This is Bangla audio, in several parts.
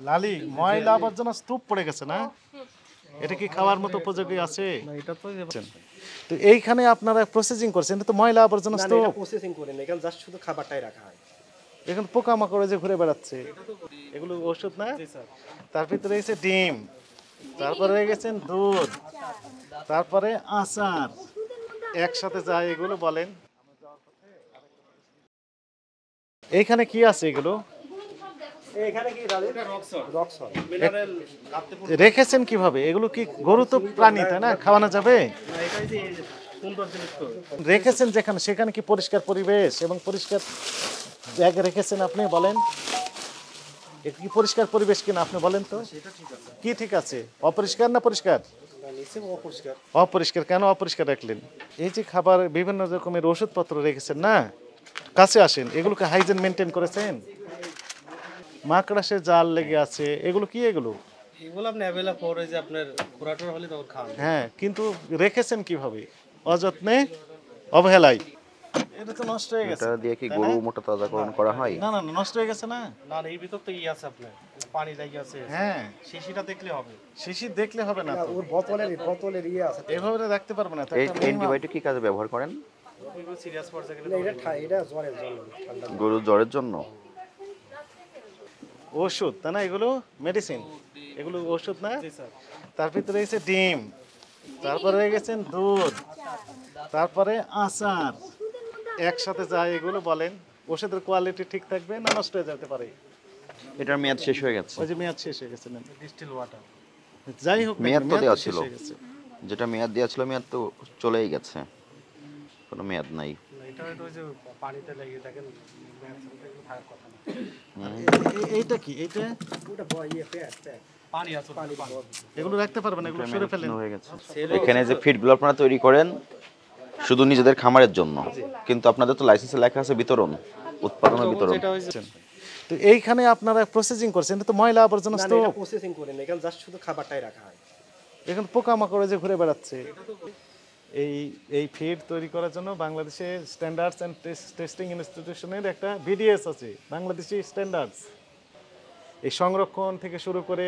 লালি ময়লা আবর্জনা স্তূপ পড়ে গেছে না, এটা কি খাওয়ার মতো উপযোগী আছে? না এটা তো তো এইখানে আপনারা প্রসেসিং করছেন, এটা তো ময়লা আবর্জনা না স্তূপ। এটা প্রসেসিং করে না, এখানে জাস্ট শুধু খাবারটাই রাখা হয়। এখানে পোকামাকড় যে ঘুরে বেড়াচ্ছে, এগুলো ওষুধ না? তার ভিতরে রয়েছে ডিম, তারপরে রয়ে গেছেন দুধ, তারপরে আচার, একসাথে যায় এগুলো বলেন। এইখানে কি আছে এগুলো এখানে কি রক্সল মিনারেল রেখেছেন কিভাবে? এগুলো কি গরু তো প্রাণী তাই না, খাওয়ানো যাবে? না এটাই যে সৌন্দর্যযুক্ত রেখেছেন যেখানে, সেখানে কি পরিষ্কার পরিবেশ এবং পরিষ্কার জায়গা রেখেছেন আপনি বলেন? এটা কি পরিষ্কার পরিবেশ কিনা আপনি বলেন তো? কি ঠিক আছে, অপরিষ্কার না পরিষ্কার? নিচে অপরিষ্কার। অপরিষ্কার কেন অপরিষ্কার রাখলেন? এই যে খাবার বিভিন্ন রকমের ওষুধপত্র রেখেছেন না, কাছে আসেন, এগুলোকে হাইজেন মেনটেন করেছেন? মাকড়াসের জাল লেগে আছে, এগুলো কি এগুলো? এগুলো আপনি অ্যাভেলেবল পরে যে আপনার পুরাটোর হলে তখন খান। হ্যাঁ, কিন্তু রেখেছেন কিভাবে? অযত্নে, অবহেলায়। এটা তো নষ্ট হয়ে গেছে। এটা দিয়ে কি গরু মোটা তাজাকরণ করা হয়? না না না, নষ্ট হয়ে গেছে না। না না এই ভিতর তো ই আছে আপনার পানি লাগিয়ে আছে। হ্যাঁ, শিশিটা দেখলে হবে। শিশির দেখলে হবে না তো, ওর বোতলের ইয়ে আছে। এভাবে রাখতে পারবে না তো। এই একটা minimum- অ্যান্টিবায়োটিক কি কাজে ব্যবহার করেন? এগুলো সিরিয়াস পর্যায়ে গেলে এটা জ্বরের জন্য ঠান্ডা। গরুর জ্বরের জন্য? ওষুধ তাই না, এগুলো মেডিসিন, এগুলো ওষুধ না? জি স্যার। তার ভিতরে রয়েছে ডিম, তারপরে রয়ে গেছেন দুধ, তারপরে আচার, একসাথে যায় এগুলো বলেন। ওষুধের কোয়ালিটি ঠিক থাকবে না নষ্ট হয়ে যেতে পারে? এটার মেয়াদ শেষ হয়ে গেছে। ওই যে মেয়াদ শেষ হয়ে গেছে না, ডিস্টিল ওয়াটার। যাই হোক না, মেয়াদ তো মেয়াদ দেওয়া শেষ ছিল। হয়ে গেছে। যেটা মেয়াদ দেওয়া ছিল মেয়াদ তো চলেই গেছে, কোনো মেয়াদ নাই। এটা হয়তো ওই যে পানিতে লেগে দেখেন থাকার কথা না। এইটা কি? এইটা ওটা ইয়ে প্যাক পানি আছে পানি। এগুলো রাখতে পারবেন, এগুলো সরে ফেলেন। হয়ে গেছে। এখানে যে ফিডগুলো আপনারা তৈরি করেন শুধু নিজেদের খামারের জন্য, কিন্তু আপনাদের তো লাইসেন্সে লেখা আছে বিতরণ, উৎপাদনের বিতরণ। এটা হয়েছে তো এইখানে আপনারা প্রসেসিং করছেন, এটা তো ময়লা আবর্জনা না না স্তূপ। এটা প্রসেসিং করে না, এখানে জাস্ট শুধু খাবারটাই রাখা হয়। এখানে পোকামাকড় যে ঘুরে বেড়াচ্ছে। এই ফিড তৈরি করার জন্য বাংলাদেশে স্ট্যান্ডার্ডস অ্যান্ড টেস্টিং ইনস্টিটিউশনের একটা বিডিএস আছে, বাংলাদেশি স্ট্যান্ডার্ডস। এই সংরক্ষণ থেকে শুরু করে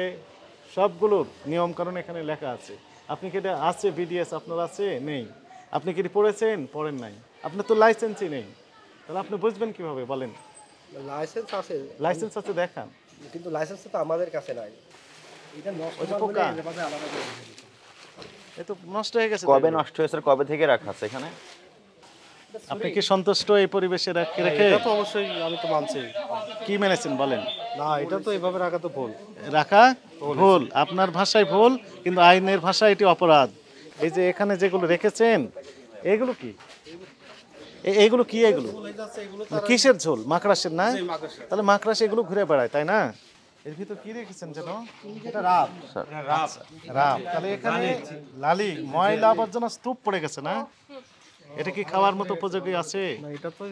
সবগুলোর নিয়মকানুন এখানে লেখা আছে। আপনি কি এটা আছে বিডিএস আপনার আছে? নেই। আপনি কি এটা পড়েছেন? পড়েন নাই। আপনার তো লাইসেন্সই নেই, তাহলে আপনি বুঝবেন কিভাবে বলেন? লাইসেন্স আছে লাইসেন্স আছে দেখান। কিন্তু লাইসেন্স তো আমাদের কাছে নাই। এটা নষ্ট ওই যে মাল পোকা। বলে এভাবে আলাদা করে দিতে হবে। এ তো নষ্ট হয়ে গেছে। কবে নষ্ট হয়েছে আর কবে থেকে রাখা আছে এখানে? আপনি কি সন্তুষ্ট এই পরিবেশে রেখে? এটা তো অবশ্যই আমি তো মানছি। কি মেনেছেন বলেন? না এটা তো এভাবে রাখা তো ভুল। রাখা ভুল, আপনার ভাষায় ভুল, কিন্তু আইনের ভাষায় এটি অপরাধ। এই যে এখানে যেগুলো রেখেছেন এগুলো কি? এইগুলো কি? এগুলো কিসের ঝোল? মাকড়াসের না? তাহলে মাকড়াস এগুলো ঘুরে বেড়ায় তাই না? এর ভিতর কি রেখেছেন যেন? এটা রাব। রাব। তাহলে এখানে লালি ময়লা আবর্জনা স্তূপ পড়ে গেছে না, এটা কি খাওয়ার মতো উপযোগী আছে? না এটা তো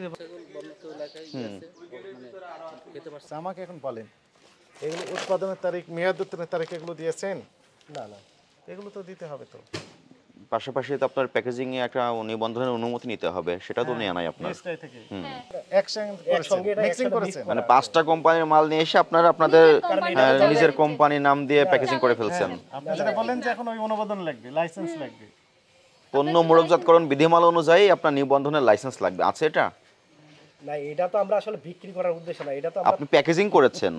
আমাকে এখন বলেন, এগুলো উৎপাদনের তারিখ, মেয়াদ উত্তীর্ণের তারিখ এগুলো দিয়েছেন? না না এগুলো তো দিতে হবে তো। পাশাপাশি তো আপনার প্যাকেজিং এ একটা নিবন্ধনের অনুমতি নিতে হবে, সেটা তো নেওয়া নাই আপনার। নিশ্চয়ই থেকে একসঙ্গে এটা মিক্সিং করেছেন। মানে 5টা কোম্পানির মাল নিয়ে এসে আপনারা আপনাদের নিজের কোম্পানির নাম দিয়ে প্যাকেজিং করে ফেলছেন। আপনি যেটা বলেন যে এখন ওই অনুমোদন লাগবে, লাইসেন্স লাগবে। পণ্য মোড়কজাতকরণ বিধিমালা অনুযায়ী আপনার নিবন্ধনের লাইসেন্স লাগবে, আছে এটা? না এটা তো আমরা আসলে বিক্রি করার উদ্দেশ্য না, এটা তো আমরা আপনি প্যাকেজিং করেছেন,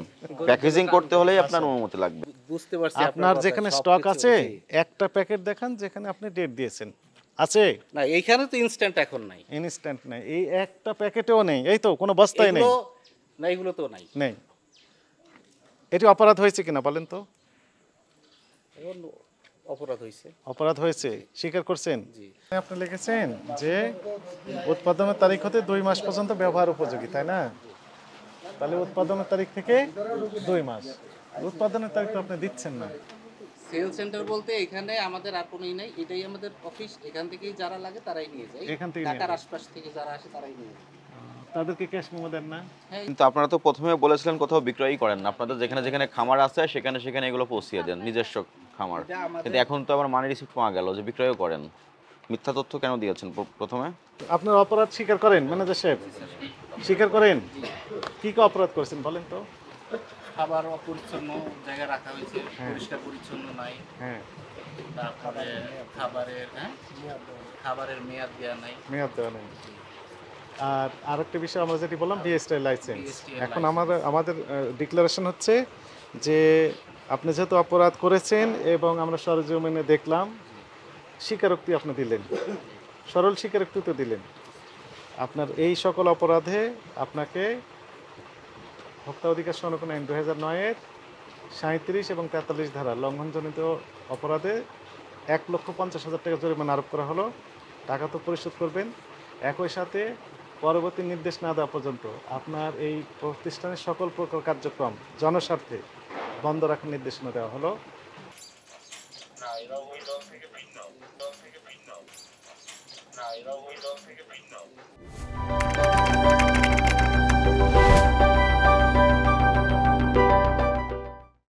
প্যাকেজিং করতে হলেই আপনার অনুমতি লাগবে। বুঝতে পারছি আপনার যেখানে স্টক আছে একটা প্যাকেট দেখান যেখানে আপনি ডেট দিয়েছেন, আছে? না এইখানে তো ইনস্ট্যান্ট এখন নাই, ইনস্ট্যান্ট নাই, এই একটা প্যাকেটেও নেই, এই তো কোনো বস্তায় নেই। এগুলো না, এগুলো তো নাই। নেই। এটি অপরাধ হয়েছে কিনা বলেন তো? এখন অপরাধ হয়েছে। অপরাধ হয়েছে, স্বীকার করছেন? জি। আপনি লিখেছেন যে উৎপাদনের তারিখ হতে 2 মাস পর্যন্ত ব্যবহার উপযোগী, তাই না? তাহলে উৎপাদনের তারিখ থেকে 2 মাস, উৎপাদনের তারিখ তো আপনি দিচ্ছেন না। সেল সেন্টার বলতে এখানে আমাদের আর কোনোই নাই, এটাই আমাদের অফিস। এখান থেকেই যারা লাগে তারাই নিয়ে যায়, এখান থেকে নিয়ে ঢাকার যায়। আশপাশ থেকে যারা আসে তারাই নিয়ে যায়। তাদেরকে ক্যাশ মেমো দেন না? হ্যাঁ কিন্তু আপনারা তো প্রথমে বলেছিলেন কোথাও বিক্রয়ই করেন না, আপনাদের যেখানে যেখানে খামার আছে সেখানে সেখানে এগুলো পৌঁছিয়ে দেন, নিজস্ব খামার। কিন্তু এখন তো আবার মানি রিসিপ্ট পাওয়া গেল যে বিক্রয়ও করেন। মিথ্যা তথ্য কেন দিয়েছেন প্রথমে? আপনার অপরাধ স্বীকার করেন ম্যানেজার সাহেব? স্বীকার করেন? কি কি অপরাধ করেছেন বলেন তো? খাবার অপরিচ্ছন্ন জায়গায় রাখা হয়েছে, হ্যাঁ। পরিষ্কার পরিচ্ছন্ন নাই। হ্যাঁ, তারপরে খাবারের মেয়াদ দেওয়া নাই। মেয়াদ দেওয়া নেই। আর আরেকটা বিষয় আমরা যেটি বললাম বিএসটিআই লাইসেন্স। BSTI এখন আমাদের ডিক্লারেশন হচ্ছে যে আপনি যেহেতু অপরাধ করেছেন এবং আমরা সরজমিনে দেখলাম, স্বীকারোক্তি আপনি দিলেন, সরল স্বীকারোক্তি তো দিলেন। আপনার এই সকল অপরাধে আপনাকে ভোক্তা অধিকার সংরক্ষণ আইন 2009-এর 37 এবং 43 ধারা লঙ্ঘনজনিত অপরাধে 1,50,000 টাকা জরিমানা আরোপ করা হলো। টাকা তো পরিশোধ করবেন। একই সাথে পরবর্তী নির্দেশ না দেওয়া পর্যন্ত আপনার এই প্রতিষ্ঠানের সকল প্রকার কার্যক্রম জনস্বার্থে বন্ধ রাখার নির্দেশনা দেওয়া হলো। না এরা ওই দল থেকে ভিন্ন, দল থেকে ভিন্ন। না এরা ওই দল থেকে ভিন্ন।